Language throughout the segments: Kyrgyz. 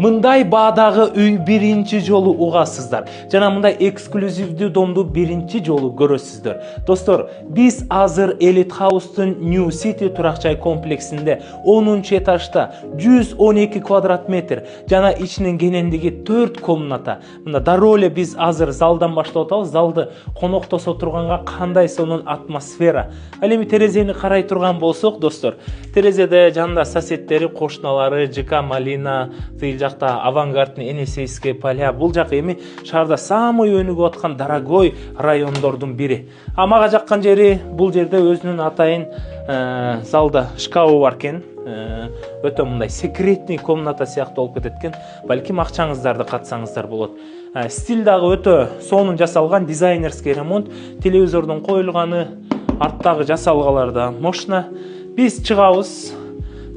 Мындай баадагы үй биринчи жолу угасыздар. Жана мындай эксклюзивдүү домду биринчи жолу көрөсүздөр. Достор, биз азыр Elite House'тун New City турак-жай комплексинде 10-этажда 112 квадрат метр жана ичинин кенендиги 4 комната. Мына дароо эле биз азыр залдан баштап атабыз. Залды коноктосо турганга кандай сонун атмосфера. Ал эми терезени карай турган болсок, достор, терезеде жанында соседтери, кошуналары, ЖК Малина, Авангардный, Енисейские поля. Бул жак эми шаарда самый өнүгүп аткан дорогой райондордун бири. Мага жаккан жери бул жерде өзүнүн атайын залда шкафы бар экен. Өтө мындай секретный комната сыяктуу болуп кетет экен. Балким акчаңыздарды катсаңыздар болот. Стиль дагы өтө сонун жасалган, дизайнерский ремонт, телевизордун коюлганы, арттагы жасалгалар да мощно. Биз чыгабыз.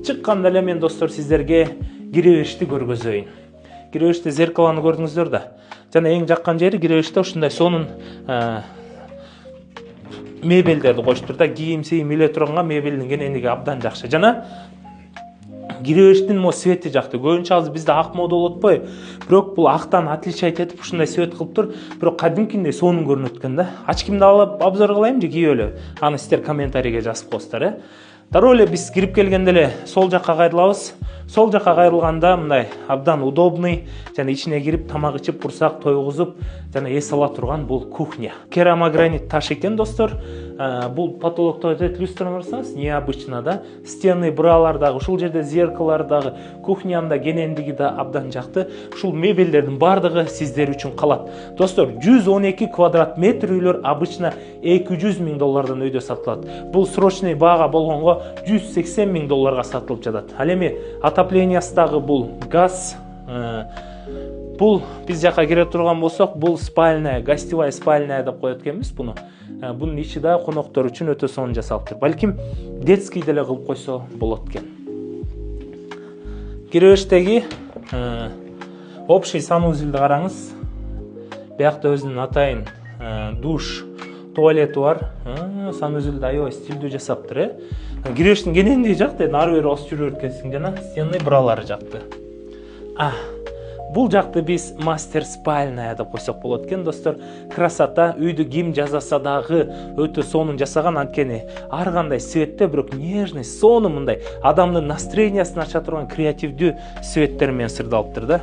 Чыкканда эле мен, достор, сиздерге киреберишти көргөзөйүн. Киребериште зеркаланы көрдүңүздөр да. Жана эң жаккан жери киребериште ушундай сонун мебелдерди коюштур да. Кийим иле турганга мебелдин кенендиги абдан жакшы. Жана киребериштин свети жакты. Көбүнчө азыр бизде ак мода болуп атпайбы? Бирок бул актан отличать этип ушундай свет кылып тур. Бирок кадимкиндей сонун көрүнөт экен да. Ачкимди алып обзор кылайын же кийип эле? Аны сиздер комментарийге жазып коесуздар, Дароо эле биз кирип келгенде эле сол жакка кайрылабыз. Сол жакка кайрылганда мындай абдан удобный, жана ичине кирип тамак ичип, курсак тойгузуп, жана эс ала турган бул кухня. Керамогранит таш экен, достор. Бул потолокто люстраны көрсөңүз, необычно да. Стены, бралар дагы, ушул жерде зеркалар дагы, кухнянда кенендиги да абдан жакты. Ушул мебелдердин бардыгы сиздер үчүн калат. Достор, 112 квадрат метр үйлөр обычно $200,000 өйдө сатылат. Бул срочный баага болгонго $180,000 сатылып жатат. Ал эми отоплениясындагы бул газ, бул биз жака кире турган болсок, бул спальная, гостевая спальная деп коет экенбиз буну. Бунун ичи да коноктор үчүн өтө сонун жасалыптыр. Балким детский деле кылып койсо болот экен. Киребештеги общий санузелди караңыз. Биякта өзүнүн атайын душ, туалети бар. Санузелди аябай стилдүү жасаптыр, Киребештин кенендиги жакты, ары бери осуп жүрө беркенсиң, жана стенный бралары жакты. Бул жакты биз мастер спальная деп койсок болот экен, достор. Красота, үйдү ким жасаса дагы өтө сонун жасаган, анткени ар кандай светте, бирок нежный, сонун мындай адамдын настроениясын ача турган креативдүү светтер менен сырдалыптыр да.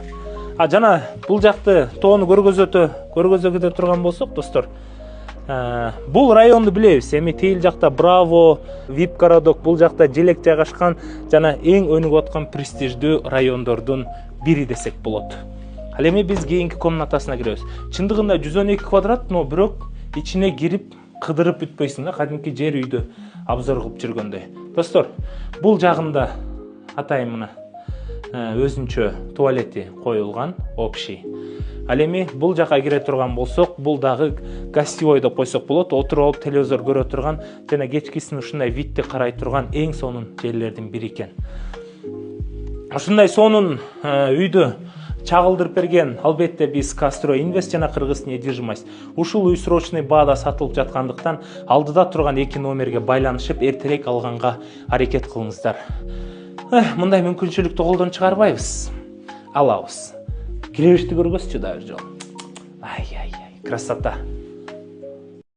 Жана бул жакты тоону көргөзө турган болсок, достор, бул районду билебиз. Эми тил жакта Браво, VIP городок, бул жакта желек жайгашкан жана эң өнүгүп аткан престиждүү райондордун бири десек болот. Ал эми биз кийинки комнатасына киребиз. Чындыгында 112 квадрат, но бирок ичине кирип кыдырып бүтпөйсүң да, кадимки жер үйдө обзор кылып жүргөндөй. Достор, бул жагында атайын мына өзүнчө туалети коюлган, общий. Ал эми бул жака кире турган болсок, бул дагы гостевой деп койсок болот. Отуруп алып телевизор көрө турган жана кечкисин ушундай видти карай турган эң сонун жерлердин бири экен. Ушундай сонун үйдү чагылдырып берген, албетте, биз Кастрой Инвест жана Кыргыз недвижимость. Ушул үй срочный баада сатылып жаткандыктан алдыда турган 2 номерге байланышып эртерээк алганга аракет кылыңыздар. Мындай мүмкүнчүлүктү колдон чыгарбайбыз. Алабыз. Киребешти көргөзчү да бир жолу. Красота.